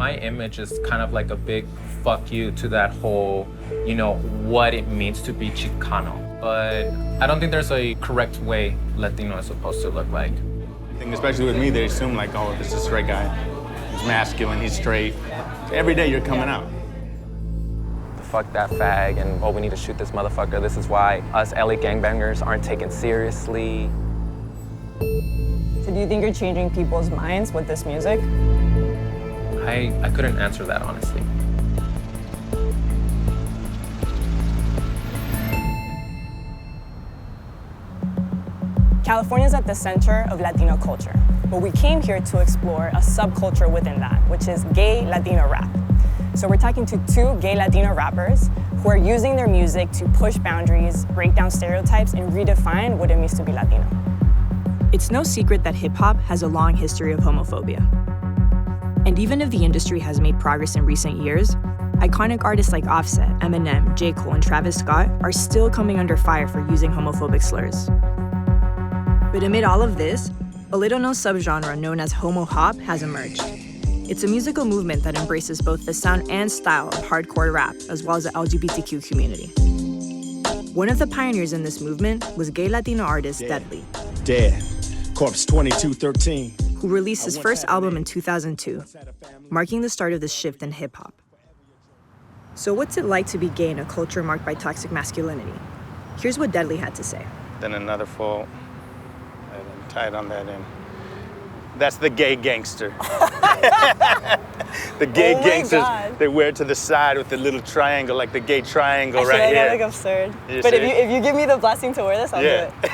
My image is kind of like a big fuck you to that whole, what it means to be Chicano. But I don't think there's a correct way Latino is supposed to look like. I think especially with me, they assume like, oh, this is a straight guy. He's masculine, he's straight. Every day you're coming out. Fuck that fag, and we need to shoot this motherfucker. This is why us LA gangbangers aren't taken seriously. So do you think you're changing people's minds with this music? I couldn't answer that, honestly. California is at the center of Latino culture, but we came here to explore a subculture within that, which is gay Latina rap. So we're talking to two gay Latino rappers who are using their music to push boundaries, break down stereotypes, and redefine what it means to be Latino. It's no secret that hip-hop has a long history of homophobia. And even if the industry has made progress in recent years, iconic artists like Offset, Eminem, J. Cole, and Travis Scott are still coming under fire for using homophobic slurs. But amid all of this, a little-known subgenre known as Homo Hop has emerged. It's a musical movement that embraces both the sound and style of hardcore rap, as well as the LGBTQ community. One of the pioneers in this movement was gay Latino artist Deadlee. Dead. Corpse 2213. Who released his first album in 2002, marking the start of this shift in hip-hop. So what's it like to be gay in a culture marked by toxic masculinity? Here's what Deadlee had to say. Then another full, and then tied on that end. That's the gay gangster. The gay gangsters, God. They wear it to the side with the little triangle, like the gay triangle right I feel like here. I look absurd. You But see? if you give me the blessing to wear this, I'll do Yeah. it.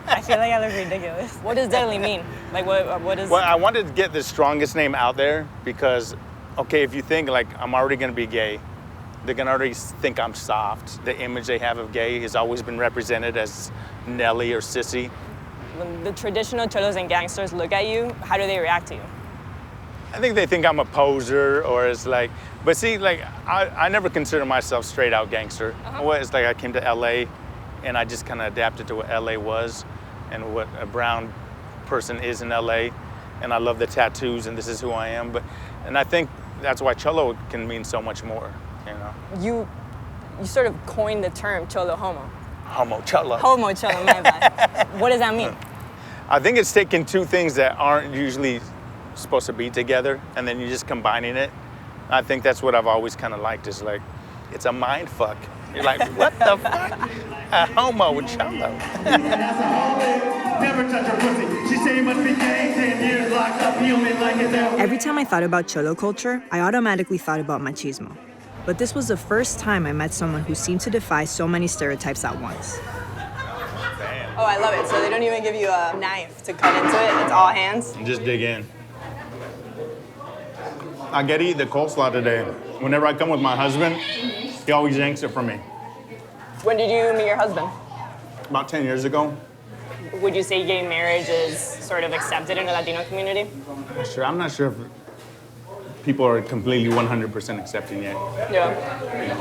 I feel like I look ridiculous. What does Deadlee mean? Like, what is... Well, I wanted to get the strongest name out there because, okay, if you think like I'm already gonna be gay, they're gonna already think I'm soft. The image they have of gay has always been represented as Nelly or sissy. When the traditional cholos and gangsters look at you, how do they react to you? I think they think I'm a poser or it's like, but see, like, I never consider myself straight out gangster. Well, it's like I came to LA and I just kind of adapted to what LA was and what a brown person is in LA. And I love the tattoos and this is who I am. And I think that's why Cholo can mean so much more, You sort of coined the term cholo homo. Homo Cholo. Homo cholo, my bad. What does that mean? I think it's taking two things that aren't usually supposed to be together and then you're just combining it. I think that's what I've always kind of liked is like, it's a mind fuck. You're like, what the fuck? A homo with Cholo. Every time I thought about cholo culture, I automatically thought about machismo. But this was the first time I met someone who seemed to defy so many stereotypes at once. Oh, I love it. So they don't even give you a knife to cut into it. It's all hands. Just dig in. I get to eat the coleslaw today. Whenever I come with my husband, he always yanks it from me. When did you meet your husband? About 10 years ago. Would you say gay marriage is sort of accepted in the Latino community? I'm not sure if people are completely 100% accepting yet. Yeah.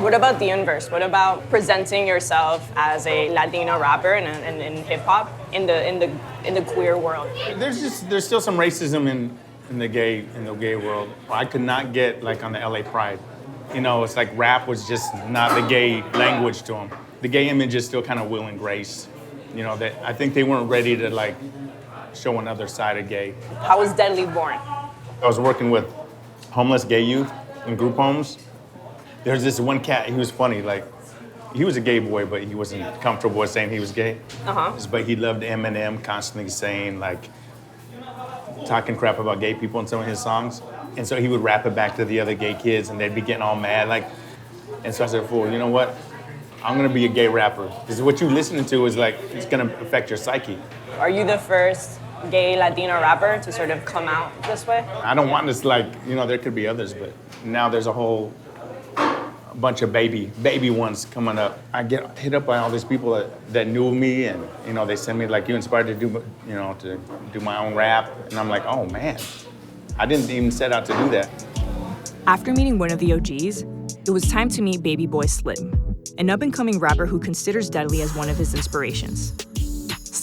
What about the inverse? What about presenting yourself as a Latino rapper in hip hop in the queer world? There's still some racism in the gay world. I could not get like on the LA Pride. It's like rap was just not the gay language to them. The gay image is still kind of Will and Grace. That I think they weren't ready to like show another side of gay. How was Deadlee born? I was working with homeless gay youth in group homes. There's this one cat, he was funny, like, he was a gay boy, but he wasn't comfortable with saying he was gay. But he loved Eminem, constantly saying, like, talking crap about gay people in some of his songs. And so he would rap it back to the other gay kids, and they'd be getting all mad, like, and so I said, fool, you know what? I'm gonna be a gay rapper. Because what you're listening to is like, it's gonna affect your psyche. Are you the first gay Latino rapper to sort of come out this way? I don't want this like, there could be others, but now there's a whole bunch of baby ones coming up. I get hit up by all these people that knew me and, they send me like, you inspired to do my own rap. And I'm like, oh man, I didn't even set out to do that. After meeting one of the OGs, it was time to meet Baby Boy Slim, an up-and-coming rapper who considers Deadlee as one of his inspirations.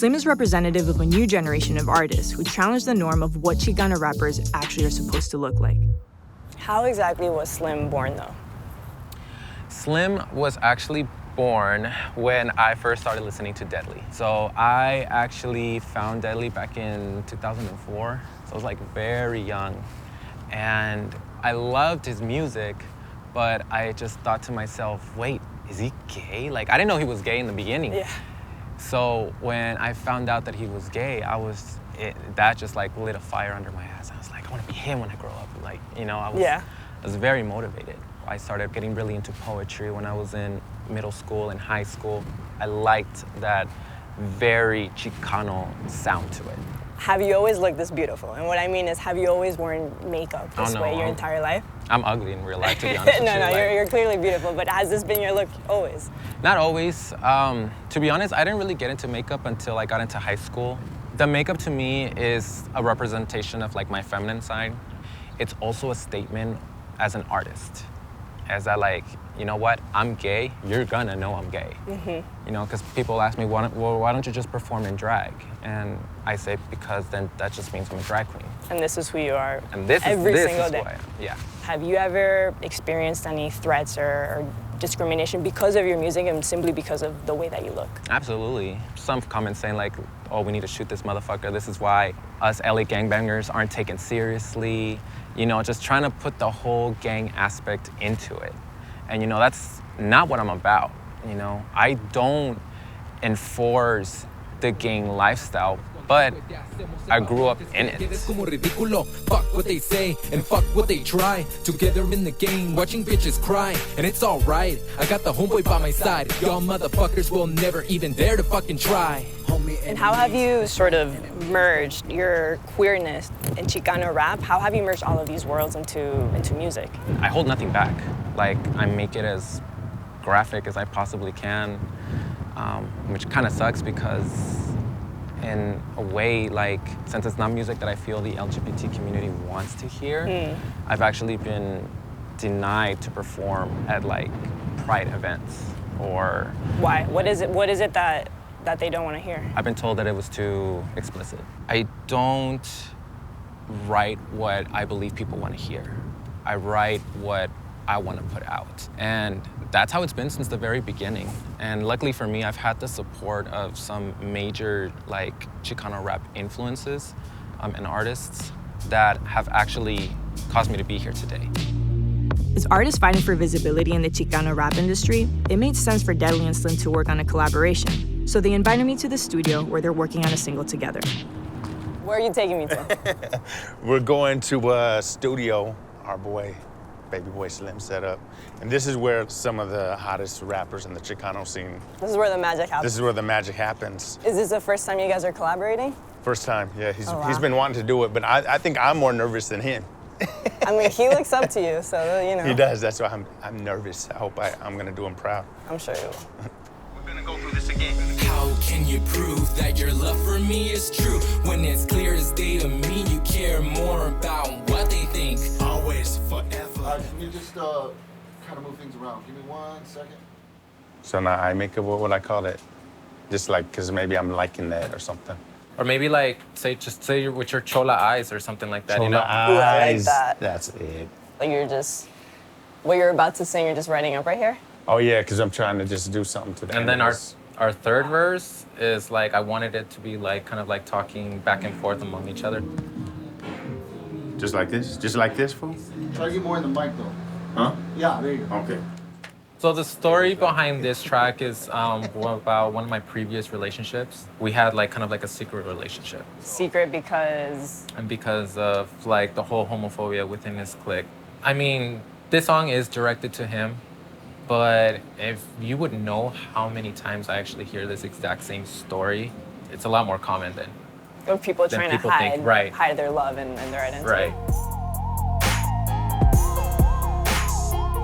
Slim is representative of a new generation of artists who challenge the norm of what Chicano rappers actually are supposed to look like. How exactly was Slim born, though? Slim was actually born when I first started listening to Deadlee. So I actually found Deadlee back in 2004. So I was like very young. And I loved his music, but I just thought to myself, wait, is he gay? Like, I didn't know he was gay in the beginning. Yeah. So when I found out that he was gay, that just like lit a fire under my ass. I was like, I want to be him when I grow up. Like, you know, I was very motivated. I started getting really into poetry when I was in middle school and high school. I liked that very Chicano sound to it. Have you always looked this beautiful? And what I mean is, have you always worn makeup this way your entire life? I'm ugly in real life, to be honest with you. No, you're clearly beautiful, but has this been your look always? Not always. To be honest, I didn't really get into makeup until I got into high school. The makeup to me is a representation of like my feminine side. It's also a statement as an artist. As I like, you know what, I'm gay, you're gonna know I'm gay. Mm-hmm. You know, because people ask me, why don't you just perform in drag? And I say, because then that just means I'm a drag queen. And this is who you are every single day. Who I am. Yeah. Have you ever experienced any threats or discrimination because of your music and simply because of the way that you look? Absolutely. Some comments saying like, oh, we need to shoot this motherfucker. This is why us LA gangbangers aren't taken seriously. You know, just trying to put the whole gang aspect into it. And you know, that's not what I'm about. You know, I don't enforce the gang lifestyle, but I grew up in it. Fuck what they say and fuck what they try. Together in the game, watching bitches cry, and it's alright. I got the homeboy by my side. Y'all motherfuckers will never even dare to fucking try. And how have you sort of merged your queerness and Chicano rap? How have you merged all of these worlds into music? I hold nothing back. Like, I make it as graphic as I possibly can, which kind of sucks because in a way, like, since it's not music that I feel the LGBT community wants to hear, I've actually been denied to perform at like pride events or... Why? What is it that they don't want to hear? I've been told that it was too explicit. I don't write what I believe people want to hear. I write what I want to put out. And that's how it's been since the very beginning. And luckily for me, I've had the support of some major like Chicano rap influences and artists that have actually caused me to be here today. As artists fighting for visibility in the Chicano rap industry, it made sense for Deadlee and Slim to work on a collaboration. So they invited me to the studio where they're working on a single together. Where are you taking me to? We're going to a studio our boy, baby boy Slim set up. And this is where some of the hottest rappers in the Chicano scene. This is where the magic happens. This is where the magic happens. Is this the first time you guys are collaborating? First time, yeah. He's wow. been wanting to do it, but I think I'm more nervous than him. I mean, he looks up to you, so, you know. He does, that's why I'm nervous. I hope I'm gonna do him proud. I'm sure you will. We're gonna go through this again. How can you prove that your love for me is true when it's clear as day to me you care more about what they think? Always, forever. Can you just kind of move things around? Give me 1 second. So now I make it, what would I call it? Just like, cause maybe I'm liking that or something. Or maybe like, say you're with your Chola eyes or something like that, you know? Chola Ooh, I like eyes. that. That's it. Like you're just, what you're about to sing, you're just writing up right here? Oh yeah, cause I'm trying to just do something to that. And then our third verse is like, I wanted it to be like, kind of like talking back and forth among each other. Just like this? Just like this, fool? Try to get more in the mic, though. Huh? Yeah, there you go. Okay. So the story behind this track is about one of my previous relationships. We had like kind of like a secret relationship. Secret because? And because of like the whole homophobia within his clique. I mean, this song is directed to him, but if you would know how many times I actually hear this exact same story, it's a lot more common than Of people trying to hide, think, right. hide their love and their identity. Right.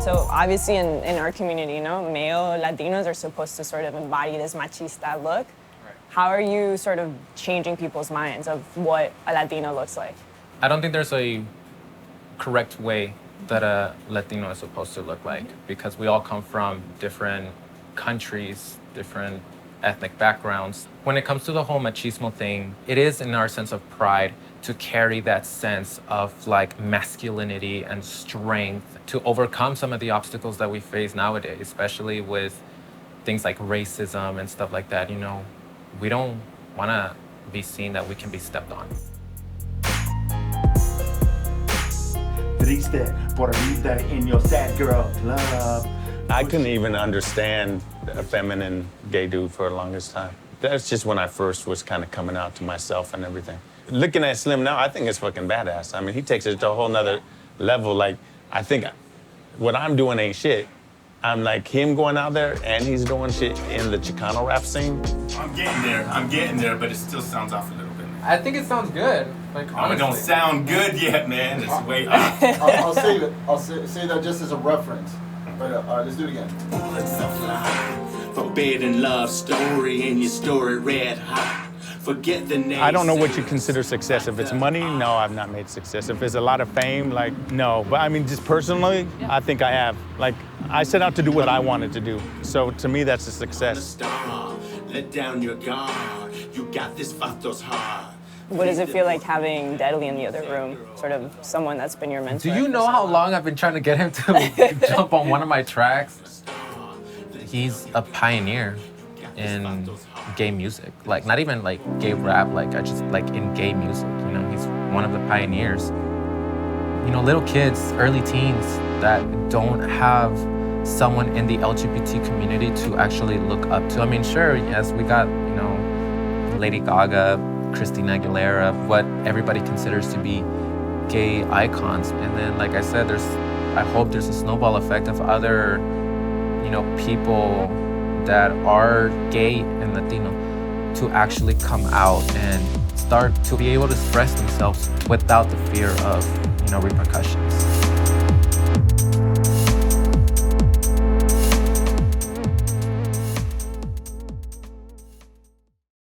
So obviously in our community, you know, male Latinos are supposed to sort of embody this machista look. Right. How are you sort of changing people's minds of what a Latino looks like? I don't think there's a correct way that a Latino is supposed to look like, because we all come from different countries, different ethnic backgrounds. When it comes to the whole machismo thing, it is in our sense of pride to carry that sense of like masculinity and strength to overcome some of the obstacles that we face nowadays, especially with things like racism and stuff like that. You know, we don't want to be seen that we can be stepped on. Triste por vida in your sad girl club. I couldn't even understand a feminine gay dude for the longest time. That's just when I first was kind of coming out to myself and everything. Looking at Slim now, I think it's fucking badass. I mean, he takes it to a whole nother level. Like, I think what I'm doing ain't shit. I'm like him going out there and he's doing shit in the Chicano rap scene. I'm getting there, but it still sounds off a little bit. I think it sounds good. Like, Oh, it don't sound good yet, man. It's way off. I'll save it. I'll say that just as a reference. But let's do it again. Bullets of life, forbidden love story, and your story red hot. Forget the name. I don't know what you consider success. If it's money, no, I've not made success. If it's a lot of fame, like, no. But I mean, just personally, I think I have. Like, I set out to do what I wanted to do. So to me, that's a success. Star, let down your guard. You got this vatos hard. What does it feel like having Deadlee in the other room? Sort of someone that's been your mentor. Do you know how long I've been trying to get him to jump on one of my tracks? He's a pioneer in gay music. Like, not even like gay rap, like in gay music, you know, he's one of the pioneers. You know, little kids, early teens that don't have someone in the LGBT community to actually look up to. I mean, sure, yes, we got, you know, Lady Gaga, Christina Aguilera, what everybody considers to be gay icons. And then, like I said, I hope there's a snowball effect of other, you know, people that are gay and Latino to actually come out and start to be able to express themselves without the fear of, you know, repercussions.